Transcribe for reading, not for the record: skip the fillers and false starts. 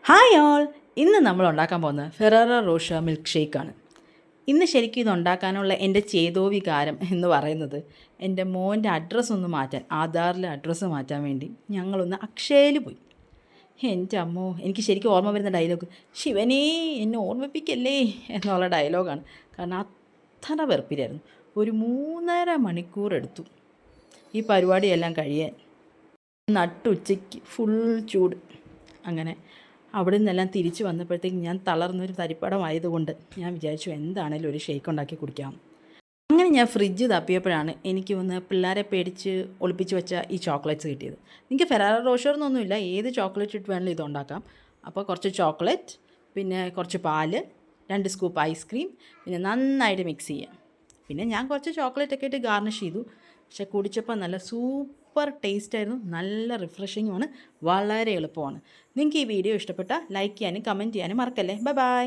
Hi all. ഇന്ന് നമ്മൾ ഉണ്ടാക്കാൻ പോകുന്നത് ഫെറാറോ റോഷർ മിൽക്ക് ഷേക്കാണ്. ഇന്ന് ശരിക്കും ഇത് ഉണ്ടാക്കാനുള്ള എൻ്റെ ചേതോ വികാരം എന്ന് പറയുന്നത് എൻ്റെ മോൻ്റെ അഡ്രസ്സ് ഒന്ന് മാറ്റാൻ, ആധാറിലെ അഡ്രസ്സ് മാറ്റാൻ വേണ്ടി ഞങ്ങളൊന്ന് അക്ഷയയിൽ പോയി. എൻ്റെ അമ്മോ, എനിക്ക് ശരിക്കും ഓർമ്മ വരുന്ന ഡയലോഗ് ശിവനേ എന്നെ ഓർമ്മിപ്പിക്കല്ലേ എന്നുള്ള ഡയലോഗാണ്. കാരണം അത്ര വെറുപ്പിലായിരുന്നു. ഒരു 3.5 മണിക്കൂർ എടുത്തു ഈ പരിപാടിയെല്ലാം കഴിയാൻ. നട്ടുച്ചയ്ക്ക് ഫുൾ ചൂട്. അങ്ങനെ അവിടെ നിന്നെല്ലാം തിരിച്ച് വന്നപ്പോഴത്തേക്ക് ഞാൻ തളർന്നൊരു തരിപ്പടമായതുകൊണ്ട് ഞാൻ വിചാരിച്ചു എന്താണേലും ഒരു ഷേക്ക് ഉണ്ടാക്കി കുടിക്കാം. അങ്ങനെ ഞാൻ ഫ്രിഡ്ജ് തപ്പിയപ്പോഴാണ് എനിക്ക് ഒന്ന് പിള്ളേരെ പേടിച്ച് ഒളിപ്പിച്ച് വെച്ച ഈ ചോക്ലേറ്റ്സ് കിട്ടിയത്. നിങ്ങൾക്ക് ഫെറാറോ റോഷർ എന്നൊന്നുമില്ല, ഏത് ചോക്ലേറ്റ് ഇട്ട് വേണമെങ്കിലും ഇത് ഉണ്ടാക്കാം. അപ്പോൾ കുറച്ച് ചോക്ലേറ്റ്, പിന്നെ കുറച്ച് പാല്, 2 സ്കൂപ്പ് ഐസ്ക്രീം, പിന്നെ നന്നായിട്ട് മിക്സ് ചെയ്യാം. പിന്നെ ഞാൻ കുറച്ച് ചോക്ലേറ്റൊക്കെ ഇട്ട് ഗാർണിഷ് ചെയ്തു. പക്ഷെ കുടിച്ചപ്പോൾ നല്ല സൂപ്പർ ടേസ്റ്റായിരുന്നു, നല്ല റിഫ്രഷിങ്ങുമാണ്, വളരെ എളുപ്പമാണ്. നിങ്ങൾക്ക് ഈ വീഡിയോ ഇഷ്ടപ്പെട്ടാൽ ലൈക്ക് ചെയ്യാനും കമൻറ്റ് ചെയ്യാനും മറക്കല്ലേ. Bye bye.